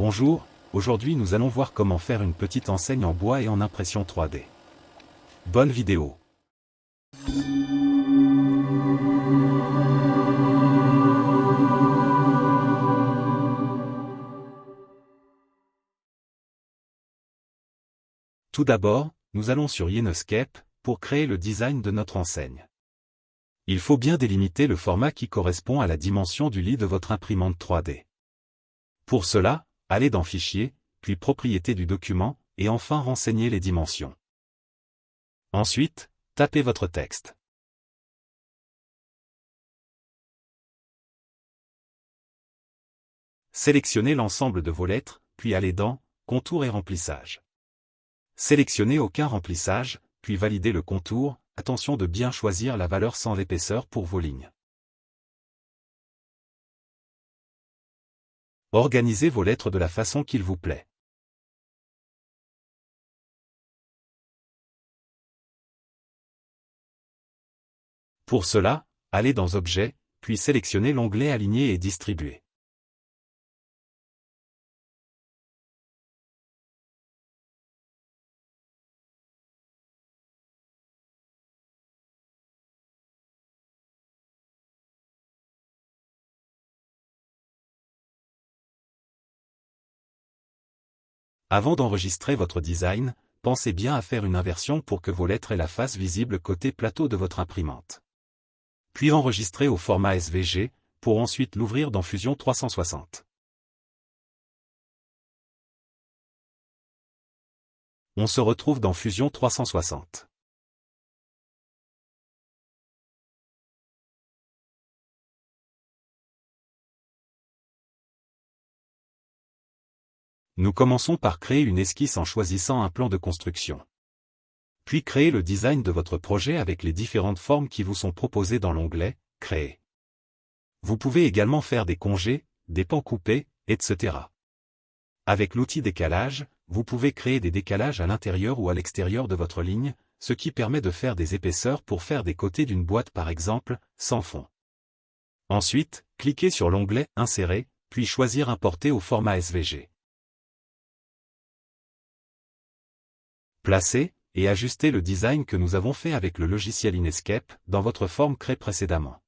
Bonjour, aujourd'hui nous allons voir comment faire une petite enseigne en bois et en impression 3D. Bonne vidéo. Tout d'abord, nous allons sur Yenescape pour créer le design de notre enseigne. Il faut bien délimiter le format qui correspond à la dimension du lit de votre imprimante 3D. Pour cela, allez dans Fichier, puis Propriétés du document, et enfin renseignez les dimensions. Ensuite, tapez votre texte. Sélectionnez l'ensemble de vos lettres, puis allez dans Contour et remplissage. Sélectionnez aucun remplissage, puis validez le contour, attention de bien choisir la valeur sans épaisseur pour vos lignes. Organisez vos lettres de la façon qu'il vous plaît. Pour cela, allez dans Objets, puis sélectionnez l'onglet Aligner et distribuer. Avant d'enregistrer votre design, pensez bien à faire une inversion pour que vos lettres aient la face visible côté plateau de votre imprimante. Puis enregistrez au format SVG, pour ensuite l'ouvrir dans Fusion 360. On se retrouve dans Fusion 360. Nous commençons par créer une esquisse en choisissant un plan de construction. Puis créez le design de votre projet avec les différentes formes qui vous sont proposées dans l'onglet « Créer ». Vous pouvez également faire des congés, des pans coupés, etc. Avec l'outil décalage, vous pouvez créer des décalages à l'intérieur ou à l'extérieur de votre ligne, ce qui permet de faire des épaisseurs pour faire des côtés d'une boîte par exemple, sans fond. Ensuite, cliquez sur l'onglet « Insérer », puis choisir « Importer au format SVG ». Placez et ajustez le design que nous avons fait avec le logiciel Inkscape dans votre forme créée précédemment.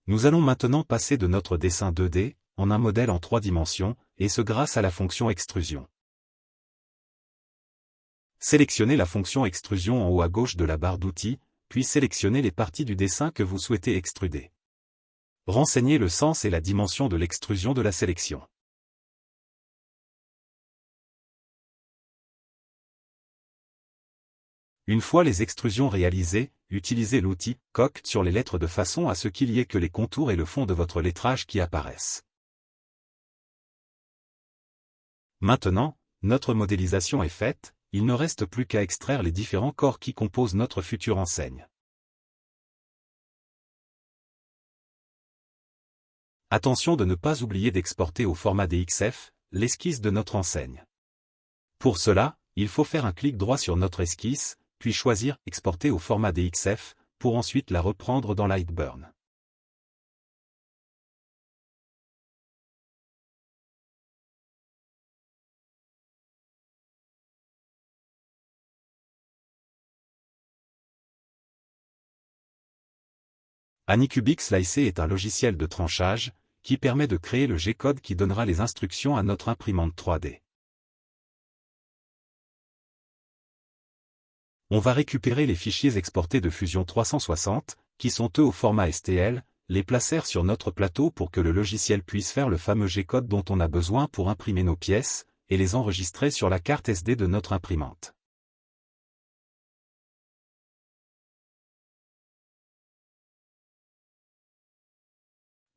Nous allons maintenant passer de notre dessin 2D en un modèle en 3 dimensions, et ce grâce à la fonction extrusion. Sélectionnez la fonction extrusion en haut à gauche de la barre d'outils, puis sélectionnez les parties du dessin que vous souhaitez extruder. Renseignez le sens et la dimension de l'extrusion de la sélection. Une fois les extrusions réalisées, utilisez l'outil « Coque » sur les lettres de façon à ce qu'il y ait que les contours et le fond de votre lettrage qui apparaissent. Maintenant, notre modélisation est faite, il ne reste plus qu'à extraire les différents corps qui composent notre future enseigne. Attention de ne pas oublier d'exporter au format DXF, l'esquisse de notre enseigne. Pour cela, il faut faire un clic droit sur notre esquisse, puis choisir « Exporter au format DXF » pour ensuite la reprendre dans Lightburn. Anycubic Slicer est un logiciel de tranchage, qui permet de créer le G-code qui donnera les instructions à notre imprimante 3D. On va récupérer les fichiers exportés de Fusion 360, qui sont eux au format STL, les placer sur notre plateau pour que le logiciel puisse faire le fameux G-code dont on a besoin pour imprimer nos pièces, et les enregistrer sur la carte SD de notre imprimante.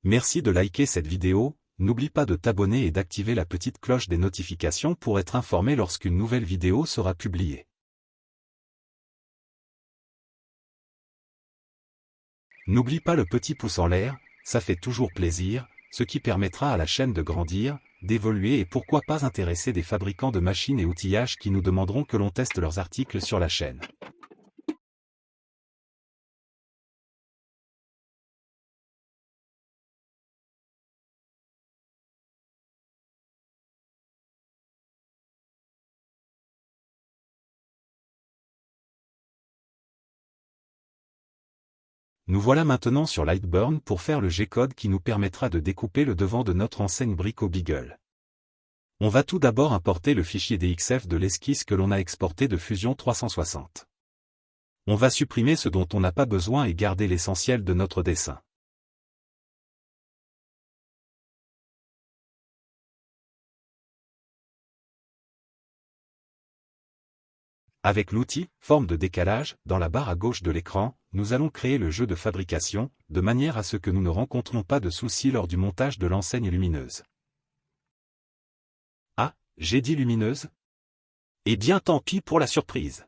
Merci de liker cette vidéo, n'oublie pas de t'abonner et d'activer la petite cloche des notifications pour être informé lorsqu'une nouvelle vidéo sera publiée. N'oublie pas le petit pouce en l'air, ça fait toujours plaisir, ce qui permettra à la chaîne de grandir, d'évoluer et pourquoi pas intéresser des fabricants de machines et outillages qui nous demanderont que l'on teste leurs articles sur la chaîne. Nous voilà maintenant sur Lightburn pour faire le G-code qui nous permettra de découper le devant de notre enseigne Brico Beagle. On va tout d'abord importer le fichier DXF de l'esquisse que l'on a exporté de Fusion 360. On va supprimer ce dont on n'a pas besoin et garder l'essentiel de notre dessin. Avec l'outil « Forme de décalage » dans la barre à gauche de l'écran, nous allons créer le jeu de fabrication, de manière à ce que nous ne rencontrons pas de soucis lors du montage de l'enseigne lumineuse. Ah, j'ai dit lumineuse? Eh bien tant pis pour la surprise.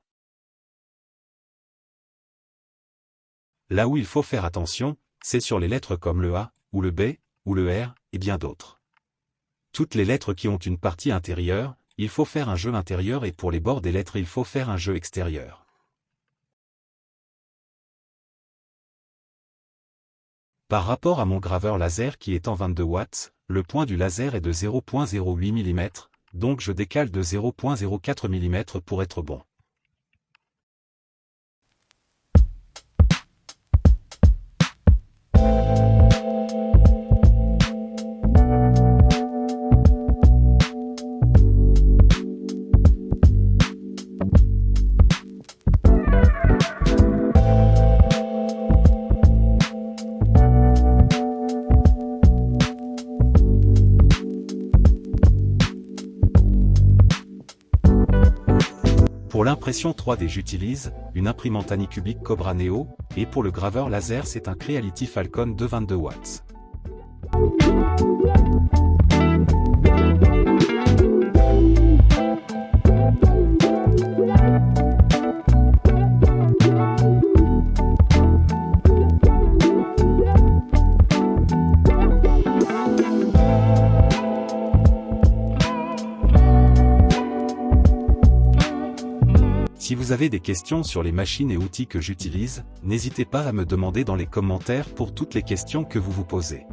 Là où il faut faire attention, c'est sur les lettres comme le A, ou le B, ou le R, et bien d'autres. Toutes les lettres qui ont une partie intérieure, il faut faire un jeu intérieur et pour les bords des lettres il faut faire un jeu extérieur. Par rapport à mon graveur laser qui est en 22 watts, le point du laser est de 0,08 mm, donc je décale de 0,04 mm pour être bon. Pour l'impression 3D j'utilise une imprimante Anycubic Cobra Neo, et pour le graveur laser c'est un Creality Falcon de 22 watts. Si vous avez des questions sur les machines et outils que j'utilise, n'hésitez pas à me demander dans les commentaires pour toutes les questions que vous vous posez.